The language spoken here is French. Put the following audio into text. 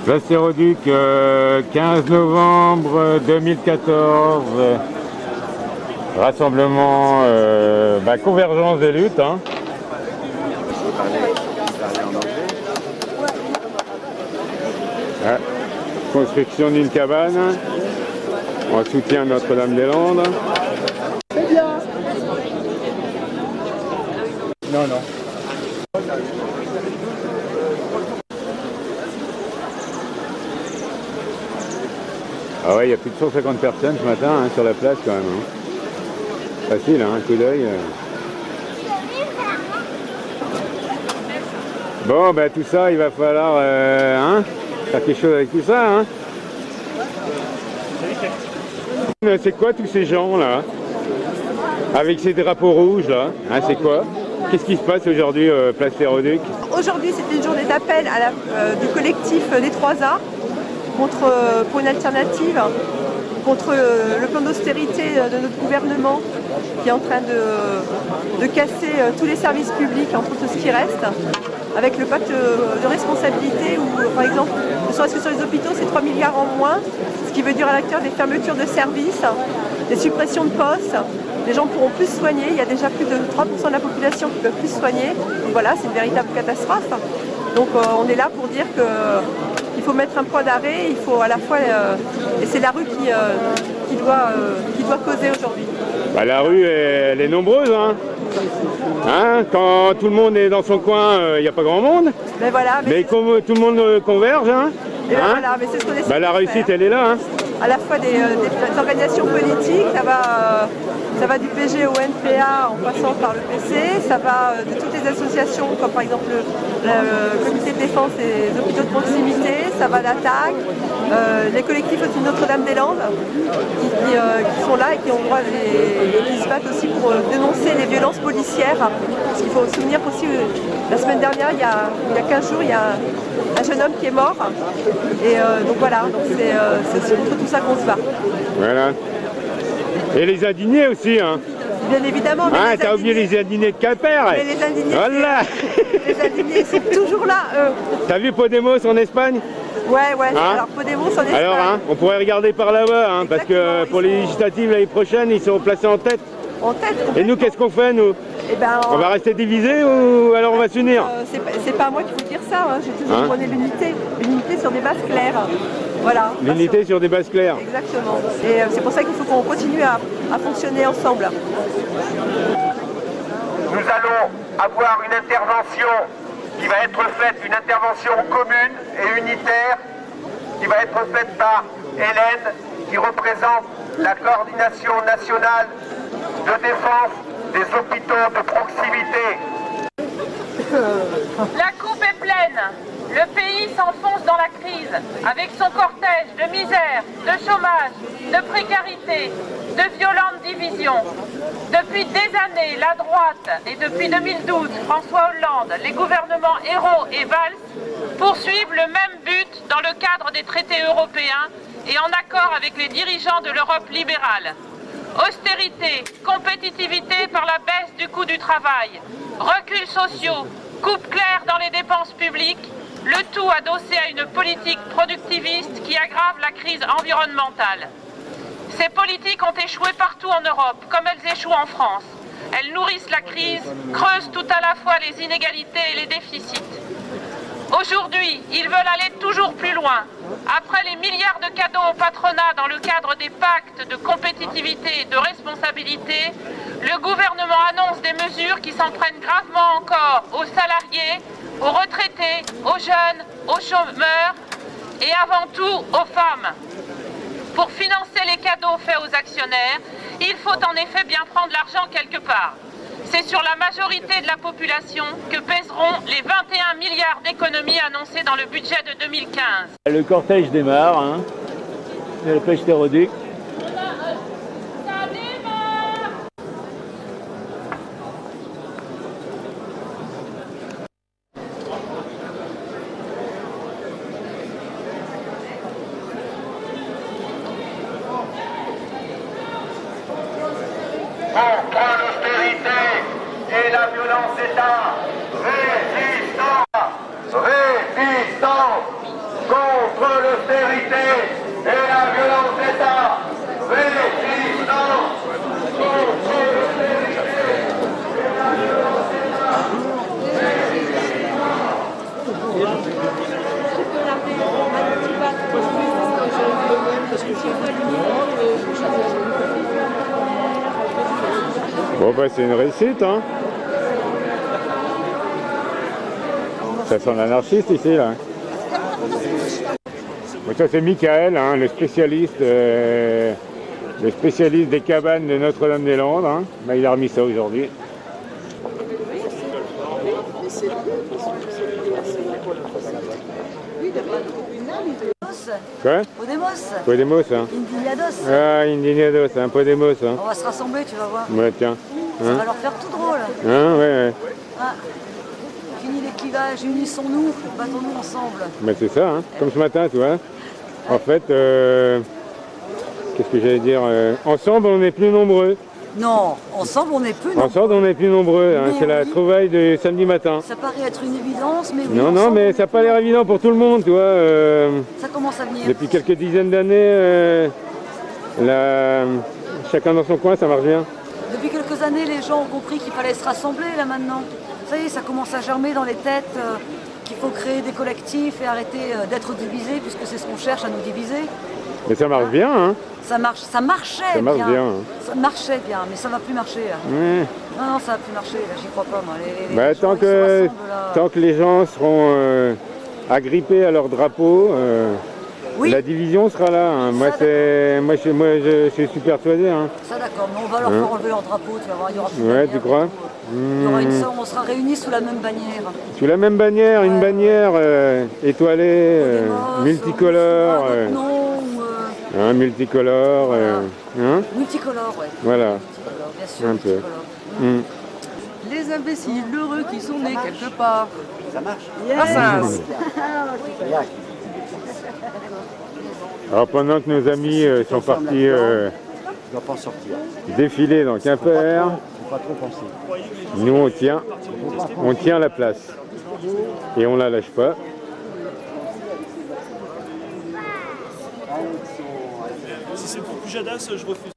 Place Héroduc, 15 novembre 2014, rassemblement, convergence des luttes. Hein. Construction d'une cabane en soutien à Notre-Dame-des-Landes. C'est bien. Non, non. Ah ouais, il y a plus de 150 personnes ce matin hein, sur la place quand même. Hein. Facile, hein, un coup d'œil. Bon, ben tout ça, il va falloir faire quelque chose avec tout ça. Hein. C'est quoi tous ces gens là? Avec ces drapeaux rouges là, hein, c'est quoi? Qu'est-ce qui se passe aujourd'hui, place Héroduc? Aujourd'hui, c'était une journée d'appel du collectif des 3A pour une alternative, contre le plan d'austérité de notre gouvernement qui est en train de casser tous les services publics, entre tout ce qui reste, avec le pacte de responsabilité où, par exemple, ne serait-ce que sur les hôpitaux, c'est 3 milliards en moins, ce qui veut dire à l'acteur des fermetures de services, des suppressions de postes. Les gens pourront plus se soigner, il y a déjà plus de 30% de la population qui ne peuvent plus se soigner. Donc voilà, c'est une véritable catastrophe. Donc on est là pour dire qu'il faut mettre un point d'arrêt, il faut à la fois, et c'est la rue qui doit causer aujourd'hui. Bah, la rue, elle est nombreuse. Hein, quand tout le monde est dans son coin, il n'y a pas grand monde. Mais voilà. Mais comme tout le monde converge, hein, voilà, mais c'est ce qu'on essaie de la réussite, faire. elle est là. Hein. À la fois des organisations politiques, ça va du PG au NPA en passant par le PC, ça va de toutes les associations comme par exemple le comité de défense des hôpitaux de proximité, ça va d'ATTAC, les collectifs aussi de Notre-Dame-des-Landes qui sont là et qui se battent aussi pour dénoncer les violences policières. Parce qu'il faut se souvenir qu'aussi la semaine dernière, il y a 15 jours, il y a un jeune homme qui est mort. Et donc voilà, c'est aussi contre tout ça qu'on se bat. Voilà. Et les indignés aussi, hein. Bien évidemment. Ah, t'as oublié les indignés de Quimper. Mais les indignés, voilà. Les indignés sont toujours là, eux. T'as vu Podemos en Espagne? Ouais, hein? Alors Podemos en Espagne. Alors, on pourrait regarder par là-bas, parce que pour les législatives l'année prochaine, ils sont placés en tête. En tête. Et nous, qu'est-ce qu'on fait, nous? On va rester divisés ou alors on va s'unir? C'est pas à moi qu'il faut dire ça, hein. J'ai toujours prôné l'unité sur des bases claires. Voilà. L'unité sur des bases claires. Exactement. Et c'est pour ça qu'il faut qu'on continue à fonctionner ensemble. Nous allons avoir une intervention qui va être faite, une intervention commune et unitaire, qui va être faite par Hélène, qui représente la coordination nationale de défense des hôpitaux de proximité. La coupe est pleine. Le pays s'enfonce dans la crise, avec son cortège de misère, de chômage, de précarité, de violentes divisions. Depuis des années, la droite, et depuis 2012, François Hollande, les gouvernements Ayrault et Valls poursuivent le même but dans le cadre des traités européens et en accord avec les dirigeants de l'Europe libérale. Austérité, compétitivité par la baisse du coût du travail, reculs sociaux, coupes claires dans les dépenses publiques, le tout adossé à une politique productiviste qui aggrave la crise environnementale. Ces politiques ont échoué partout en Europe, comme elles échouent en France. Elles nourrissent la crise, creusent tout à la fois les inégalités et les déficits. Aujourd'hui, ils veulent aller toujours plus loin. Après les milliards de cadeaux au patronat dans le cadre des pactes de compétitivité et de responsabilité, le gouvernement annonce des mesures qui s'en prennent gravement encore aux salariés, aux retraités, aux jeunes, aux chômeurs et avant tout aux femmes. Pour financer les cadeaux faits aux actionnaires, il faut en effet bien prendre l'argent quelque part. C'est sur la majorité de la population que pèseront les 21 milliards d'économies annoncées dans le budget de 2015. Le cortège démarre, hein. C'est la place Héroduc. Contre l'austérité et la violence d'État, résistance, résistance contre contre l'austérité et la violence d'État. Résistance contre l'austérité et la violence d'État. Bon bah c'est une réussite, hein. Ça sent l'anarchiste ici, là. Bon, ça c'est Michael, hein, le spécialiste des cabanes de Notre-Dame-des-Landes. Hein. Bah, il a remis ça aujourd'hui. Quoi? Podemos, Podemos, hein. Indignados. Ah, Indignados, hein, Podemos, hein. On va se rassembler, tu vas voir. Ouais, tiens. Ça Hein? va leur faire tout drôle. Hein, ouais. Ah. Fini les clivages, unissons-nous, battons-nous ensemble. Mais c'est ça, hein. Comme ce matin, tu vois. En fait, qu'est-ce que j'allais dire, ensemble, on est plus nombreux. Non, ensemble on n'est plus nombreux. Ensemble, on est plus nombreux. Hein. Mais C'est la oui. trouvaille de samedi matin. Ça paraît être une évidence, mais oui, Non, non, ensemble, mais on ça n'a est pas plus l'air évident pour tout le monde, tu vois. Ça commence à venir. Depuis quelques dizaines d'années, chacun dans son coin, ça marche bien. Depuis quelques années, les gens ont compris qu'il fallait se rassembler là maintenant. Ça y est, ça commence à germer dans les têtes, qu'il faut créer des collectifs et arrêter d'être divisés, puisque c'est ce qu'on cherche à nous diviser. Mais ça marche bien, hein. Ça marchait Ça marche bien, hein. Ça marchait bien, mais ça va plus marcher. Là. Ouais. Non, ça va plus marcher, là, j'y crois pas moi. Les Bah, gens, ils se rassemblent, là. tant que les gens seront agrippés à leur drapeau, Oui, la division sera là. Hein. Moi, Ça, je suis persuadé. Hein. ça d'accord, mais on va leur faire enlever leur drapeau, tu vas voir, il y aura plus de Ouais, bannière tu crois? Il y aura une sorte, on sera réunis sous la même bannière. Sous la même bannière, une Ouais. bannière étoilée, Podemos, multicolore. ou un autre nom, ou, Multicolore. Hein. multicolore, ouais. Voilà. Multicolore, bien sûr, Un peu. multicolore. Mm. Les imbéciles heureux qui sont nés quelque part. Yes. Alors pendant que nos amis sont partis Je dois pas en sortir. défiler dans Quimper, Faut pas trop penser. nous on tient la place. Et on la lâche pas. Si c'est pour Pujadas, je refuse.